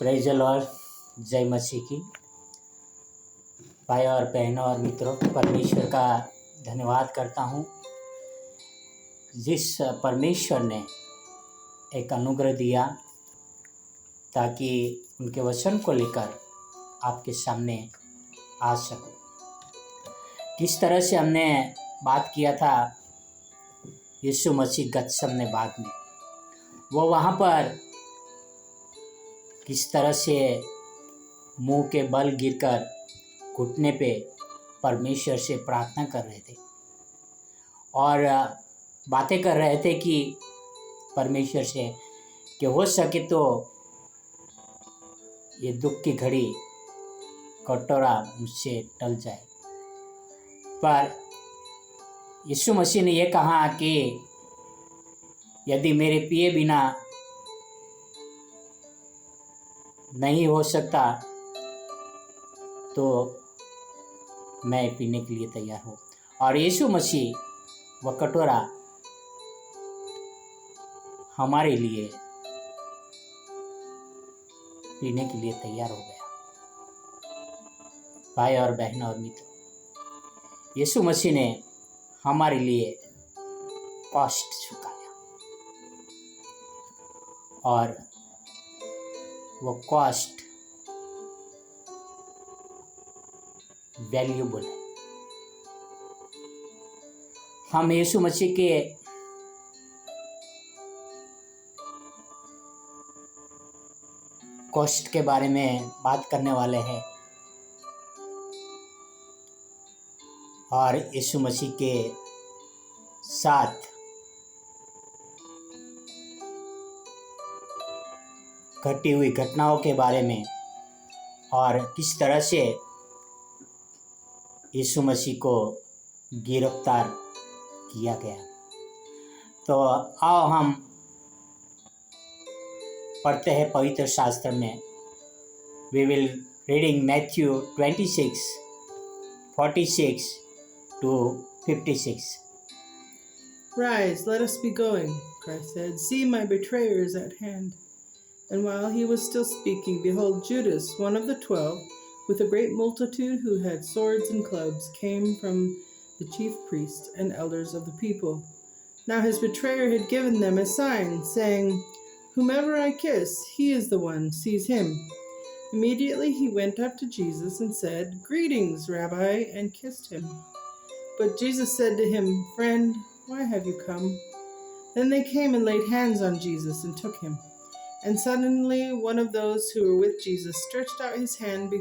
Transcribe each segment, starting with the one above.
Praise the Lord. जय मसीह की। भाई और बहनों और मित्रों, परमेश्वर का धन्यवाद करता हूँ जिस परमेश्वर ने एक अनुग्रह दिया ताकि उनके वचन को लेकर आपके सामने आ सकूं। किस तरह से हमने बात किया था यीशु मसीह गतसमने बाग में, वो वहाँ पर किस तरह से मुंह के बल गिरकर घुटने पे परमेश्वर से प्रार्थना कर रहे थे और बातें कर रहे थे कि परमेश्वर से कि हो सके तो ये दुख की घड़ी कटोरा मुझसे टल जाए। पर यीशु मसीह ने ये कहा कि यदि मेरे पिए बिना नहीं हो सकता तो मैं पीने के लिए तैयार हूँ। और यीशु मसीह वह कटोरा हमारे लिए पीने के लिए तैयार हो गया। भाई और बहनों और मित्रों, यीशु मसीह ने हमारे लिए कॉस्ट चुकाया और वो कॉस्ट वैल्यूबल है। हम यीशु मसीह के कॉस्ट के बारे में बात करने वाले हैं और यीशु मसीह के साथ घटी हुई घटनाओं के बारे में और किस तरह से यीशु मसीह को गिरफ्तार किया गया। तो आओ हम पढ़ते हैं पवित्र शास्त्र में। We will reading Matthew 26:46 to 56. Rise, let us be going, Christ said. See, my betrayer is at hand. And while he was still speaking, behold, Judas, one of the 12, with a great multitude who had swords and clubs, came from the chief priests and elders of the people. Now his betrayer had given them a sign, saying, "Whomever I kiss, he is the one, seize him." Immediately he went up to Jesus and said, "Greetings, Rabbi," and kissed him. But Jesus said to him, "Friend, why have you come?" Then they came and laid hands on Jesus and took him. And suddenly one of those who were with Jesus stretched out his hand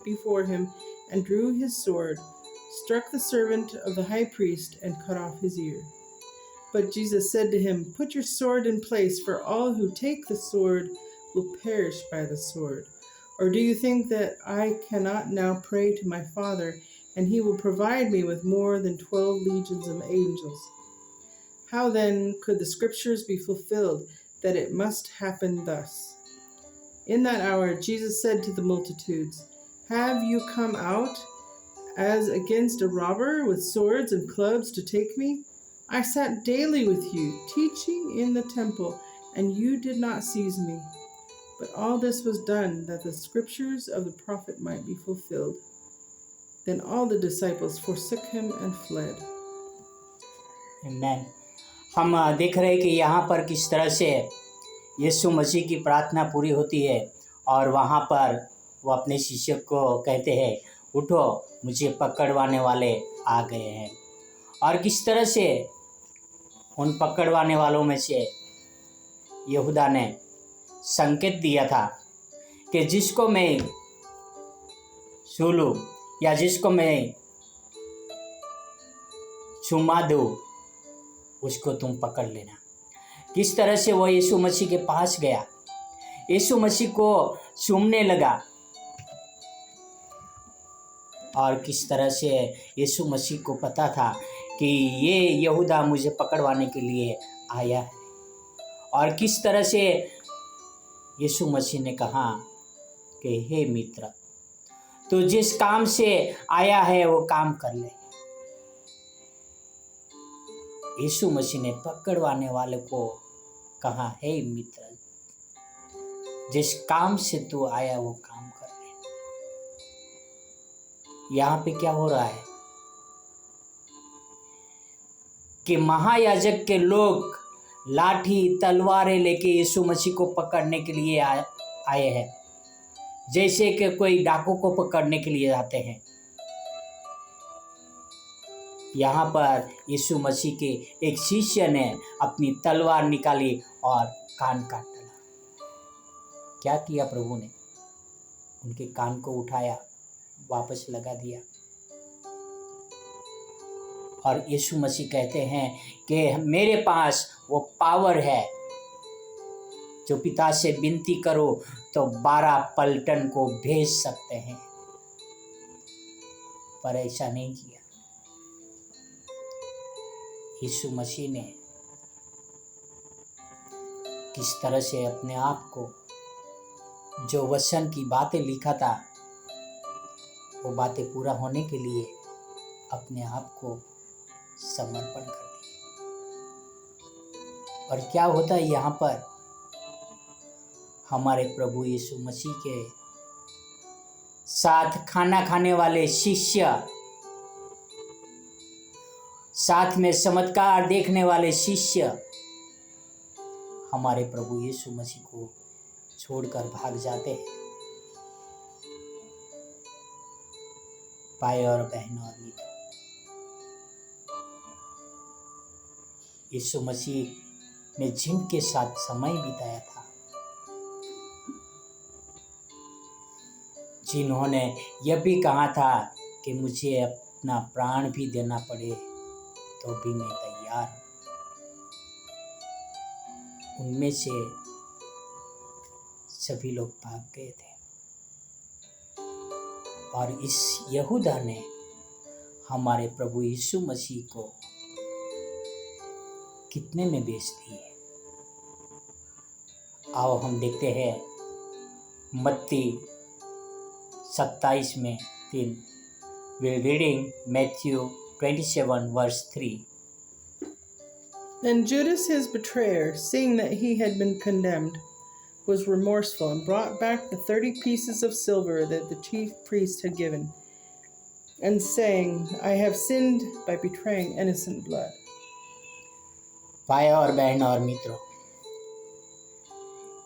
before him and drew his sword, struck the servant of the high priest, and cut off his ear. But Jesus said to him, "Put your sword in place, for all who take the sword will perish by the sword. Or do you think that I cannot now pray to my Father, and he will provide me with more than 12 legions of angels? How then could the scriptures be fulfilled, that it must happen thus?" In that hour Jesus said to the multitudes, "Have you come out as against a robber with swords and clubs to take me? I sat daily with you, teaching in the temple, and you did not seize me. But all this was done that the scriptures of the prophet might be fulfilled." Then all the disciples forsook him and fled. Amen. हम देख रहे हैं कि यहाँ पर किस तरह से यीशु मसीह की प्रार्थना पूरी होती है और वहाँ पर वो अपने शिष्य को कहते हैं, उठो, मुझे पकड़वाने वाले आ गए हैं। और किस तरह से उन पकड़वाने वालों में से यहूदा ने संकेत दिया था कि जिसको मैं छू लूं या जिसको मैं चुमा दूं उसको तुम पकड़ लेना। किस तरह से वो यीशु मसीह के पास गया, यीशु मसीह को चूमने लगा और किस तरह से यीशु मसीह को पता था कि ये यहूदा मुझे पकड़वाने के लिए आया है। और किस तरह से यीशु मसीह ने कहा कि हे मित्र, तो जिस काम से आया है वो काम कर ले। यीशु मसीह ने पकड़वाने वाले को कहा, हे मित्र, जिस काम से तू आया वो काम कर ले। यहाँ पे क्या हो रहा है कि महायाजक के लोग लाठी तलवारें लेके यीशु मसीह को पकड़ने के लिए आए हैं, जैसे कि कोई डाकू को पकड़ने के लिए आते हैं। यहाँ पर यीशु मसीह के एक शिष्य ने अपनी तलवार निकाली और कान काट डाला। क्या किया प्रभु ने? उनके कान को उठाया, वापस लगा दिया। और यीशु मसीह कहते हैं कि मेरे पास वो पावर है, जो पिता से विनती करो तो 12 पलटन को भेज सकते हैं, पर ऐसा नहीं किया। यीशु मसीह ने किस तरह से अपने आप को, जो वचन की बातें लिखा था, वो बातें पूरा होने के लिए अपने आप को समर्पण कर दिया। और क्या होता है यहाँ पर? हमारे प्रभु यीशु मसीह के साथ खाना खाने वाले शिष्य, साथ में चमत्कार देखने वाले शिष्य हमारे प्रभु यीशु मसीह को छोड़कर भाग जाते हैं। भाई और बहनों और मित्रों, यीशु मसीह ने जिनके साथ समय बिताया था, जिन्होंने यह भी कहा था कि मुझे अपना प्राण भी देना पड़े तो भी मैं तैयार हूं, उनमें से सभी लोग भाग गए थे। और इस यहूदा ने हमारे प्रभु यीशु मसीह को कितने में बेच दिए? आओ हम देखते हैं मत्ती 27 में 3। We're reading Matthew 27 verse 3. Then Judas his betrayer, seeing that he had been condemned, was remorseful and brought back the 30 pieces of silver that the chief priest had given, and saying, I have sinned by betraying innocent blood. भाई और बहन और मित्रों,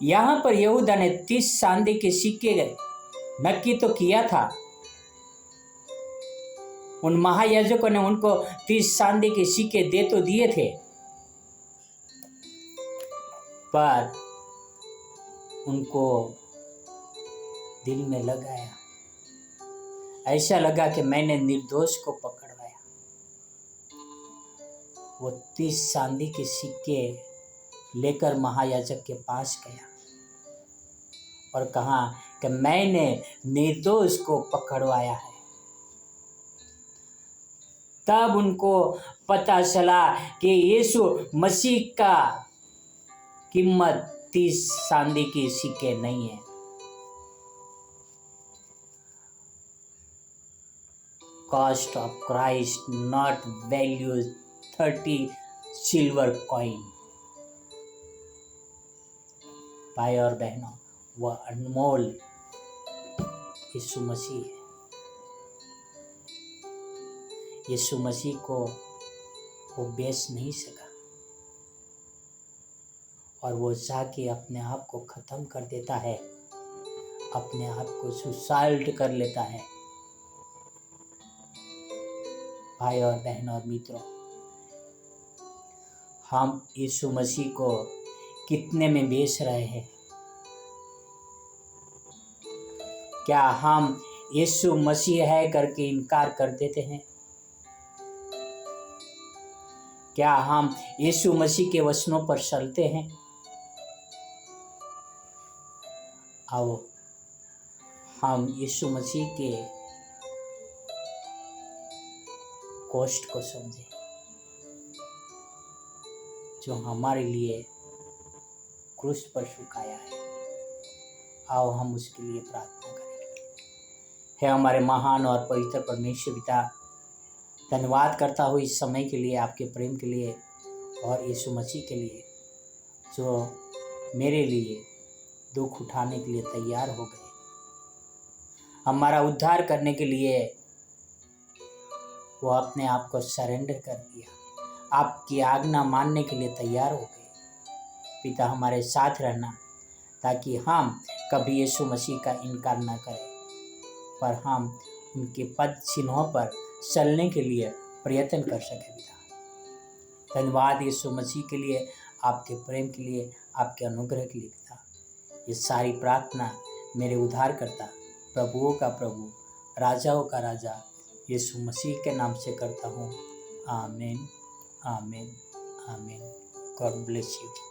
यहाँ पर यहूदा ने 30 चांदी के सिक्के नक्की तो किया था। उन महायाजकों ने उनको 30 चांदी के सिक्के दे तो दिए थे, पर उनको दिल में लगाया, ऐसा लगा कि मैंने निर्दोष को पकड़वाया। वो 30 चांदी के सिक्के लेकर महायाजक के पास गया और कहा कि मैंने निर्दोष को पकड़वाया है। तब उनको पता चला कि यीशु मसीह का कीमत 30 चांदी के सिक्के नहीं है। Cost of Christ not values 30 silver coin। भाई और बहनों, वह अनमोल यीशु मसीह है। यीशु मसीह को वो बेच नहीं सका और वो जाके अपने आप को ख़त्म कर देता है, अपने आप को सुसाइड कर लेता है। भाई और बहन और मित्रों, हम यीशु मसीह को कितने में बेच रहे हैं? क्या हम यीशु मसीह है करके इनकार कर देते हैं? क्या हम यीशु मसीह के वचनों पर चलते हैं? आओ हम यीशु मसीह के कॉस्ट को समझें, जो हमारे लिए क्रूस पर झुकाया है। आओ हम उसके लिए प्रार्थना करें। हे हमारे महान और पवित्र परमेश्वर पिता, धन्यवाद करता हूँ इस समय के लिए, आपके प्रेम के लिए और यीशु मसीह के लिए, जो मेरे लिए दुख उठाने के लिए तैयार हो गए, हमारा उद्धार करने के लिए वो अपने आप को सरेंडर कर दिया, आपकी आज्ञा मानने के लिए तैयार हो गए। पिता हमारे साथ रहना, ताकि हम कभी यीशु मसीह का इनकार न करें, पर हम उनके पद चिन्हों पर चलने के लिए प्रयत्न कर सकें। पिता धन्यवाद यीशु मसीह के लिए, आपके प्रेम के लिए, आपके अनुग्रह के लिए। पिता ये सारी प्रार्थना मेरे उद्धारकर्ता, प्रभुओं का प्रभु, राजाओं का राजा यीशु मसीह के नाम से करता हूँ। आमीन, आमीन, आमीन। God bless you.